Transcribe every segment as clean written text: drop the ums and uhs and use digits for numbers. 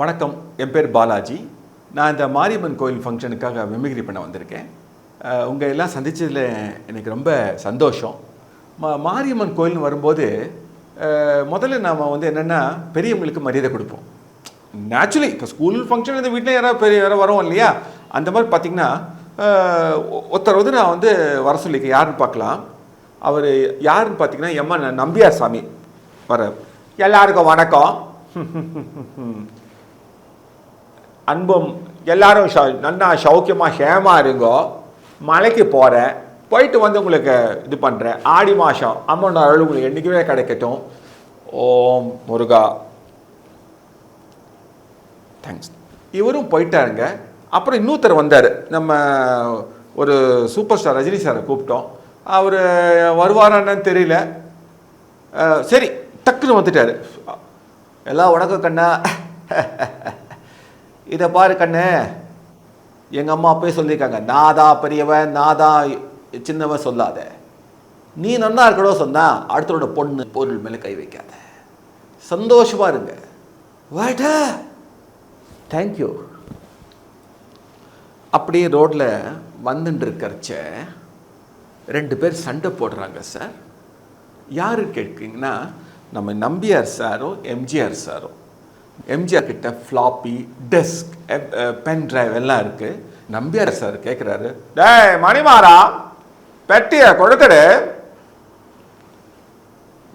வணக்கம், என் பேர் பாலாஜி. நான் இந்த மாரியம்மன் கோயில் ஃபங்க்ஷனுக்காக மிமிக்ரி பண்ண வந்திருக்கேன். உங்கள் எல்லாம் சந்தித்ததில் எனக்கு ரொம்ப சந்தோஷம். மாரியம்மன் கோயில்னு வரும்போது முதல்ல நாம் வந்து என்னென்னா பெரியவங்களுக்கு மரியாதை கொடுப்போம். நேச்சுரலி இப்போ ஸ்கூல் ஃபங்க்ஷன் இந்த வீட்டில் யாராவது வரோம் இல்லையா, அந்த மாதிரி பார்த்திங்கன்னா ஒருத்தர் வந்து நான் வந்து வர சொல்லியிருக்கேன். யாருன்னு பார்க்கலாம். அவர் யாருன்னு பார்த்தீங்கன்னா எம்மா நம்பியார் சாமி வர. எல்லாருக்கும் வணக்கம். அன்பும் எல்லாரும் நல்லா சௌக்கியமாக ஹேமாக இருங்கோ. மலைக்கு போகிறேன், போயிட்டு வந்து உங்களுக்கு இது பண்ணுறேன். ஆடி மாதம் அம்மன் அருள் உங்களுக்கு என்றைக்குமே கிடைக்கட்டும். ஓம் முருகா. தேங்க்ஸ். இவரும் போயிட்டாருங்க. அப்புறம் இன்னொருத்தர் வந்தார். நம்ம ஒரு சூப்பர் ஸ்டார் ரஜினி சாரை கூப்பிட்டோம். அவர் வருவாரான்னு தெரியல. சரி, டக்குன்னு வந்துட்டார். எல்லாம் உனக்கு கண்ணா, இதை பாரு கண்ணு, எங்கள் அம்மா அப்பயே சொல்லியிருக்காங்க, நாதா பெரியவன் நாதா சின்னவன் சொல்லாத, நீ நன்னா இருக்கடோ சொன்னா அடுத்தோட பொண்ணு பொருள் மேலே கை வைக்காத, சந்தோஷமா இருங்க. வாட்டா தேங்க்யூ. அப்படியே ரோட்டில் வந்துட்டு இருக்கிறச்ச 2 பேர் சண்டை போடுறாங்க சார். யாரு கேட்குறீங்கன்னா, நம்ம நம்பியார் சாரும் எம்ஜிஆர் சாரும். எம்ஜிஆர் கிட்ட ஃப்ளாப்பி டெஸ்க் பென் டிரைவ் எல்லாம் இருக்குது. நம்பியார் சார் கேட்குறாரு, டேய் மணிமாரா, பெட்டியை கொடுத்துடு.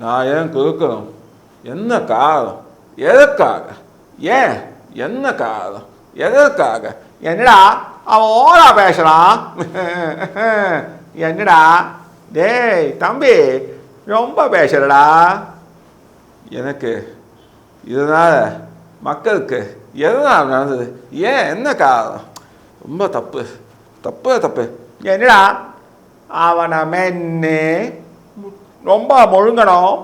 நான் ஏன் கொடுக்கணும்? என்ன காரணம்? எதுக்காக? ஏன் என்ன காரணம்? எதற்காக? என்னடா அவன் ஓரா பேசுகிறான்? என்னடா டேய் தம்பி ரொம்ப பேசுறடா. எனக்கு இதனால் மக்களுக்கு எதனால் நடந்தது? ஏன் என்ன காரணம்? ரொம்ப தப்பு தப்பு தப்பு. என்னடா அவனை மென்னு ரொம்ப முழுங்கணும்.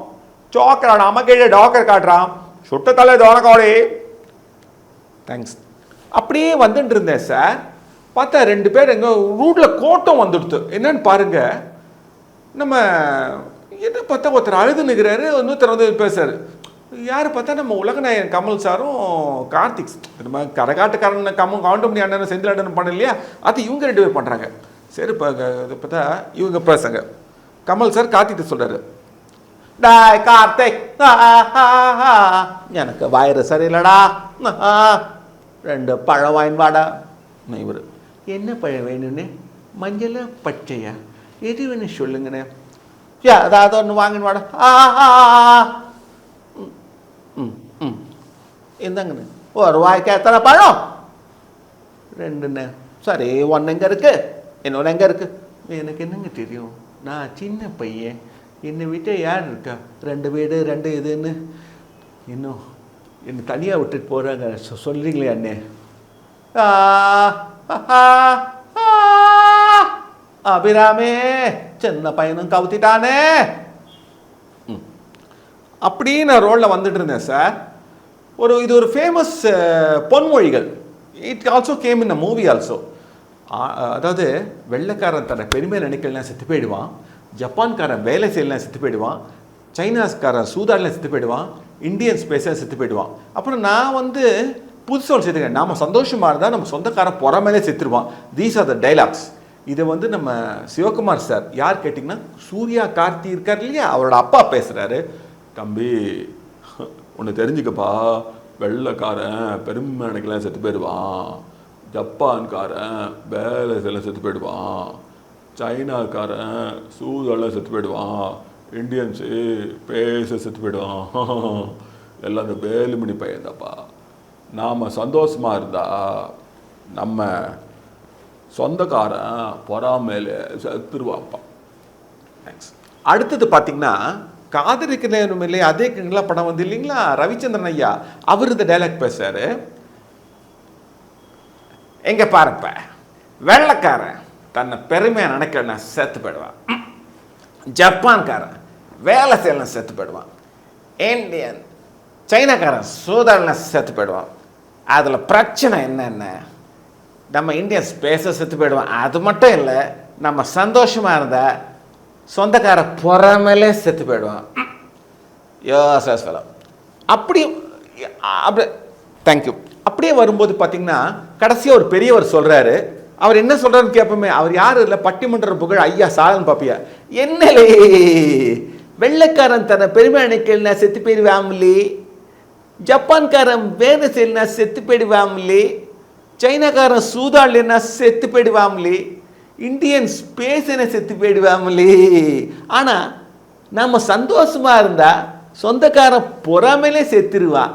சோக்கரான் நமக்கு டாக்கர் காட்டுறான். சுட்டத்தலை தோணக்கோடி. தேங்க்ஸ். அப்படியே வந்துட்டு இருந்தேன் சார். பார்த்தா 2 பேர் எங்கள் ரூட்டில் கோட்டம் வந்துடுத்து. என்னன்னு பாருங்க. நம்ம என்ன பார்த்தா ஒருத்தர் அழுது நிற்கிறாரு, இன்னொருத்தர் வந்து பேசுறாரு. யார் பார்த்தா நம்ம உலகநாயகன் கமல் சாரும் கார்த்திக். நம்ம கரகாட்டுக்காரன் கவுண்டமணி அண்ணன் செந்தில் அண்ணன் பண்ண இல்லையா, அது இவங்க 2 பேர் பண்ணுறாங்க. சரி, இப்போ பார்த்தா இவங்க பேசுங்க. கமல் சார் கார்த்திக் சொல்கிறாரு, டாய் கார்த்திக், எனக்கு வயிறு சரியில்லடா, 2 பழம் வாங்கி வாடா. இவர் என்ன பழம் வேணும்னு? மஞ்சள் பச்சையா எது வேணும் சொல்லுங்கண்ணே. அதாவது ஒன்று வாங்கின்னு வாடா. இந்தாங்கண்ணே. ஒரு வாய்க்கு எத்தனை பழம்? 2ண்ணே. சரி, 1 எங்கே இருக்கு? இன்னொன்று எங்கே இருக்கு? எனக்கு என்னங்க தெரியும், நான் சின்ன பையன், என்னை விட்டு யார் இருக்கா? 2 வீடு 2 இதுன்னு இன்னும் என்னை தனியாக விட்டுட்டு போகிறாங்க சொல்கிறீங்களே அண்ணே. அபிராமே, சின்ன பையனும் கவுத்திட்டானே. அப்படி நான் ரோலில் வந்துட்டு இருந்தேன் சார். இது ஒரு ஃபேமஸ் பொன்மொழிகள். It also came in a movie also. அதாவது வெள்ளைக்காரன் தன்னை பெருமை நினைக்கலாம் செத்து போயிடுவான், ஜப்பான்காரன் வேலை செய்யலாம் செத்து போயிடுவான், சைனாஸ்காரன் சூதாடலாம் செத்து போயிடுவான், இந்தியன் ஸ்பேஸில் செத்து போயிடுவான். அப்புறம் நான் வந்து புதுசாக சேர்த்துக்கேன், நாம் சந்தோஷமாக இருந்தால் நம்ம சொந்தக்காரன் புறமேலே செத்துருவான். These are the dialogues. இதை வந்து நம்ம சிவகுமார் சார், யார் கேட்டிங்கன்னா சூர்யா கார்த்தி இருக்கார் இல்லையா, அவரோட அப்பா பேசுகிறாரு. தம்பி ஒன்று தெரிஞ்சுக்கப்பா, வெள்ளைக்காரன் பெருமை நினைக்கலாம் செத்து போயிடுவான், ஜப்பான்காரன் வேலை செய்யலாம் செத்து போயிடுவான், சைனாக்காரன் சூதெல்லாம் செத்து போயிடுவான், இந்தியன்ஸு பேச செத்து போயிடுவான். எல்லாம் அந்த வேலுமணி பையன்தாப்பா. நாம் சந்தோஷமாக இருந்தால் நம்ம சொந்தக்காரன் பொறாமையில செத்துருவாப்பா. தேங்க்ஸ். அடுத்தது பார்த்தீங்கன்னா, காதலிக்க நேரம் இல்லை அதே கிங்களா படம் வந்து இல்லைங்களா, ரவிச்சந்திரன் ஐயா, அவர் இந்த டைலாக் பேசுறாரு. எங்க பாருப்ப, வெள்ளைக்காரன் தன்னை பெருமையாக நினைக்கிறேன் செத்து போயிடுவான், ஜப்பான்காரன் வேலை செய்யலாம் செத்து போயிடுவான், இந்தியன் சைனாக்காரன் சூதாடலாம் செத்து போயிடுவான். அதில் பிரச்சனை என்னென்ன, நம்ம இந்தியன் ஸ்பேஸை செத்து போயிடுவான். அது மட்டும் இல்லை, நம்ம சந்தோஷமாக இருந்தால் சொந்தக்கார புறமேலே செத்து போயிடுவான். யோசஸ் அப்படி அப்படி. தேங்க்யூ. அப்படியே வரும்போது பார்த்தீங்கன்னா கடைசியாக ஒரு பெரியவர் சொல்கிறாரு. அவர் என்ன சொல்கிறாருன்னு கேட்போமே, அவர் யாரும் இல்லை, பட்டிமன்ற புகழ் ஐயா சாதன் பாப்பியா. என்னலே வெள்ளைக்காரன் தன்னை பெருமை அணிக்கல்னா செத்து போயிடுவாமலே, ஜப்பான்காரன் வேலை செய்யலனா செத்து போயிடுவாமலே, சைனாக்காரன் சூதாடலைன்னா செத்து போயிடுவாமலே, இந்தியன் ஸ்பேஸ்னா செத்து போயிடுவாமலே. ஆனால் நம்ம சந்தோஷமாக இருந்தால் சொந்தக்காரன் பொறாமையிலே செத்துருவான்.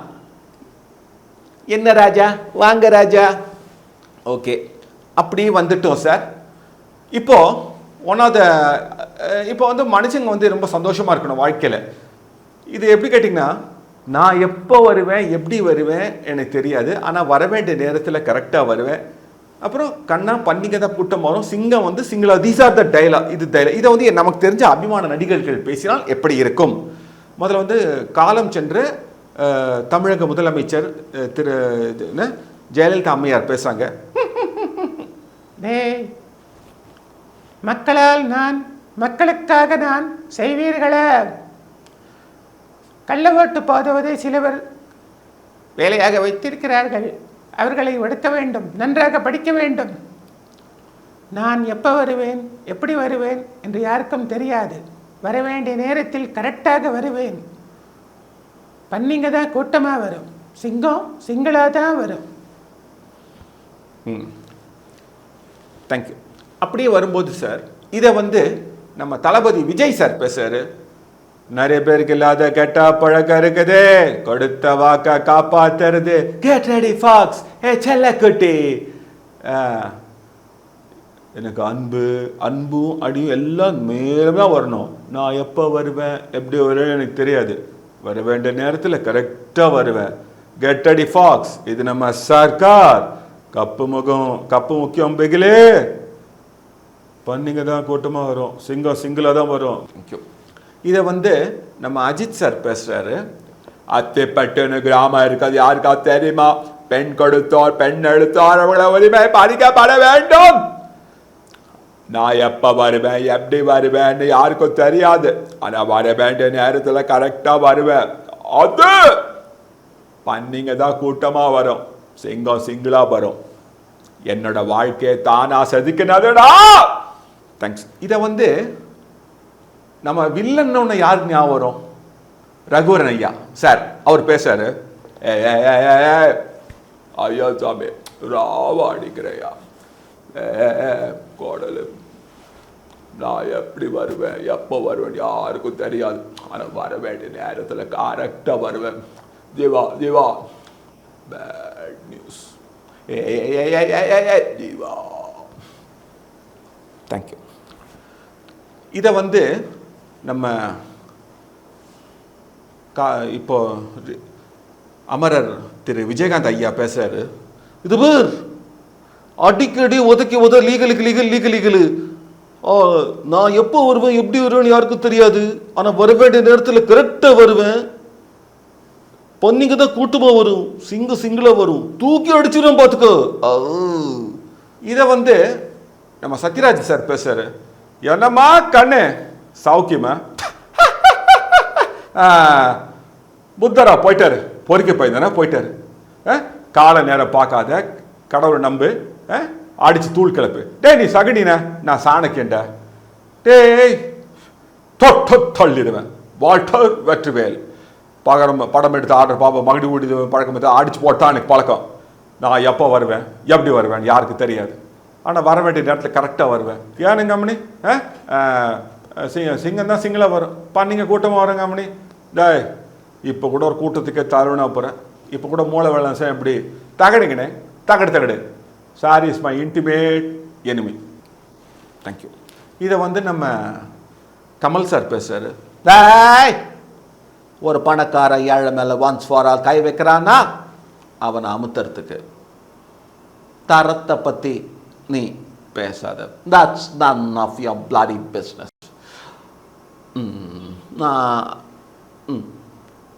என்ன ராஜா, வாங்க ராஜா. ஓகே, அப்படி வந்துட்டோம் சார். இப்போது இப்போ வந்து மனுஷங்க வந்து ரொம்ப சந்தோஷமாக இருக்கணும் வாழ்க்கையில். இது எப்படி கேட்டிங்கன்னா, நான் எப்போ வருவேன் எப்படி வருவேன் எனக்கு தெரியாது, ஆனால் வர வேண்டிய நேரத்தில் கரெக்டாக வருவேன். அப்புறம் கண்ணா பன்னிங்க தான் கூட்டம் வரும், சிங்கம் வந்து சிங்களா. These are the dialogue. இதை வந்து நமக்கு தெரிஞ்ச அபிமான நடிகர்கள் பேசினால் எப்படி இருக்கும். முதல்ல வந்து காலம் சென்று தமிழக முதலமைச்சர் திரு ஜெயலலிதா அம்மையார் பேசுகிறாங்க. மக்களால் நான், மக்களுக்காக நான் செய்வீர்களே. கள்ள ஓட்டு போடுவதை சிலவர் வேலையாக வைத்திருக்கிறார்கள். அவர்களை ஒடுக்க வேண்டும், நன்றாக படிக்க வேண்டும். நான் எப்போ வருவேன் எப்படி வருவேன் என்று யாருக்கும் தெரியாது. வர வேண்டிய நேரத்தில் கரெக்டாக வருவேன். பன்னிங்க தான் கூட்டமாக வரும், சிங்கம் சிங்களாக தான் வரும். தேங்க்யூ. அப்படியே வரும்போது சார், இதை வந்து நம்ம தளபதி விஜய் சார் பேசுறாரு. நிறைய பேருக்கு இல்லாத கெட்டா பழக்கம் இருக்குது, கொடுத்த வாக்க காப்பாத்துறது. கெட் ரெடி ஃபாக்ஸ், ஏ செல்லக்குட்டி. எனக்கு அன்பும் அடியும் எல்லாம் மேலமே வரணும். நான் எப்போ வருவேன் எப்படி வருவேன் எனக்கு தெரியாது, வர வேண்டிய நேரத்தில் கரெக்டாக வருவேன். Get ready Fox. இது நம்ம சர்க்கார். கப்பு முக்கியம் பிகிலே. பன்னிங்க தான் கூட்டமாக வரும், சிங்கம் சிங்கிளாக தான் வரும். தேங்க்யூ. இதை வந்து நம்ம அஜித் சார் பேசுகிறாரு. அத்தைப்பட்டுன்னு கிராமம் இருக்காது, யாருக்கா தெரியுமா? பெண் கொடுத்தோர் பெண் எடுத்தோர் அவங்கள உரிமை பறிக்கப்பட வேண்டும். நான் எப்போ வருவேன் எப்படி வருவேன்னு யாருக்கும் தெரியாது, ஆனால் வர வேண்டிய நேரத்தில் கரெக்டாக வருவேன். அது பன்னிங்க தான் கூட்டமாக வரும், சிங்கம் சிங்கிளாக வரும். என்னோட வாழ்க்கையை தானா செதுக்கினதுடா. தேங்க்ஸ். இதை வந்து நம்ம வில்லன் ஒன்று யாருக்கு ஞாபகம் வரும்? ரகுவரன் ஐயா சார் அவர் பேசுறாரு. ஐயா சாமி ராவா அடிக்கிறையா கோடலு, நான் எப்படி வருவேன் எப்போ வருவேன் யாருக்கும் தெரியாது, ஆனால் வர வேண்டிய நேரத்தில் கரெக்டாக வருவேன். Jeeva Jeeva bad news. Jeeva. Thank you. இதை வந்து நம்ம இப்போ அமரர் திரு விஜயகாந்த் ஐயா பேசுறாரு. இது பேர் அடிக்கடி ஒதுக்கி லீகலு. நான் எப்போ வருவேன் எப்படி வருவேன்னு யாருக்கும் தெரியாது, ஆனால் வர வேண்டிய நேரத்தில் கரெக்டாக வருவேன். பன்னிங்க தான் கூட்டமாக வரும், சிங்கிளாக வரும், தூக்கி அடிச்சிடும் பார்த்துக்கோ. இதை வந்து நம்ம சத்யராஜ் சார் பேசுறாரு. என்னம்மா கண்ணு சௌக்கியமா? புத்தரா போயிட்டாரு, பொறிக்க போயிட்டாரு. காலை நேரம் பார்க்காத, கடவுளை நம்பு, அடிச்சு தூள் கிளப்பு. டேய் நீ சகடின, நான் சாணக்கியண்டா. டேய் தள்ளிடுவேன். வால்டர் வெற்றிவேல் படம் எடுத்து ஆர்டர் பார்ப்பேன், மகடி ஊடி பழக்கம் எடுத்து அடிச்சு போட்டான் எனக்கு பழக்கம். நான் எப்போ வருவேன் எப்படி வருவேன் யாருக்கு தெரியாது, ஆனால் வர வேண்டிய நேரத்தில் கரெக்டாக வருவேன். ஏனுங்க அம்மணி? சிங்கம் தான் சிங்கிளாக வரும், பன்னிங்க கூட்டமாக வருங்க அம்மணி. டேய் இப்போ கூட ஒரு கூட்டத்துக்கு தருவனா போகிறேன், இப்போ கூட மூளை வேலை சார் எப்படி தகடுங்கண்ணே, தகடு. Sorry is my intimate enemy. Thank you. இதை வந்து நம்ம கமல் சார் பேசுறாரு. டேய் ஒரு பணக்கார ஏழை மேலே ஒன்ஸ் ஃபார் ஆல் கை வைக்கிறான்னா அவனை அமுத்துறதுக்கு. தரத்தை பற்றி நீ பேசாத. That's none of your bloody business.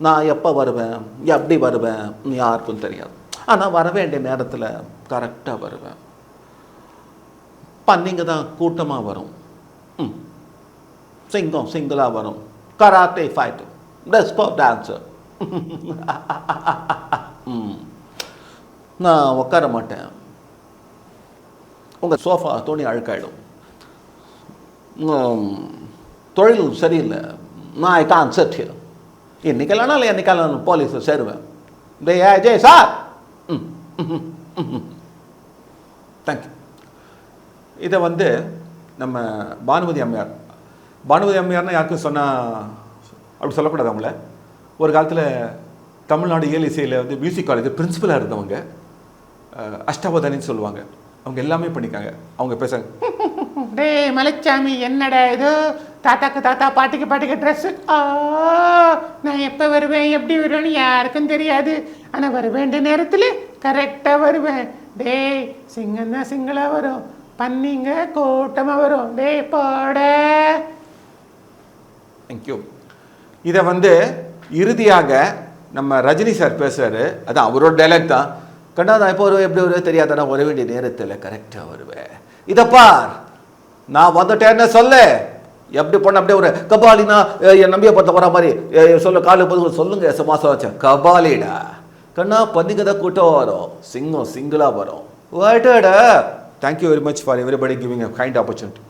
நான் எப்போ வருவேன் எப்படி வருவேன் யாருக்கும் தெரியாது, ஆனால் வர வேண்டிய நேரத்தில் கரெக்டாக வருவேன். பன்னிங்க தான் கூட்டமாக வரும், சிங்கம் சிங்கிளாக வரும். Karate fight, disco dancer. நான் உட்கார மாட்டேன், உங்கள் சோஃபா துணி அழுக்காயிடும், தொழில் சரியில்லை, நான் ஐ கான் செட் ஹியர், என்னைக்கெல்லாம் என்னைக்காலும் போலீஸில் சேருவேன். Jai sir, thank you. இதை வந்து நம்ம பானுமதி அம்மையார்னா யாருக்கும் சொன்னால் அப்படி சொல்லக்கூடாது. அவங்கள ஒரு காலத்தில் தமிழ்நாடு இயல் இசையில் வந்து மியூசிக் காலேஜ் பிரின்சிபலாக இருந்தவங்க, அஷ்டாவதானின்னு சொல்லுவாங்க. அவங்க எல்லாமே பண்ணிக்காங்க. அவங்க பேசுகிறாங்க, டே மலைச்சாமி என்னடா இது, தாத்தாக்கு தாத்தா பாட்டிக்கு பாட்டிக்கு ட்ரெஸ்ஸு, நான் எப்போ வருவேன் எப்படி வருவேன்னு யாருக்கும் தெரியாது, ஆனால் வர வேண்டிய நேரத்தில் கரெக்டாக வருவேன். டேய் சிங்கம் தான் சிங்களாக வரும், பண்ணிங்க கூட்டமாக வரும், டே போட. தேங்க்யூ. இதை வந்து இறுதியாக நம்ம ரஜினி சார் பேசுகிறாரு, அதான் அவரோட டைலாக் தான். கண்டா நான் எப்போ வருவேன் எப்படி வருவேன் தெரியாத, நான் வர வேண்டிய நேரத்தில் கரெக்டாக வருவேன். இதை பார், நான் வந்துட்டேன்னு சொல்ல, எப்படி பண்ண அப்படியே ஒரு கபாலினா என் நம்பியை பார்த்த வர மாதிரி சொல்ல காலு போது சொல்லுங்க மாதம் வச்சேன் கபாலிடா. கண்ணா பண்ணிங்க தான் கூட்டம் வரும், சிங்கம் சிங்கிளாக வரும். வாட்டடா. Thank you very much for everybody giving a kind opportunity.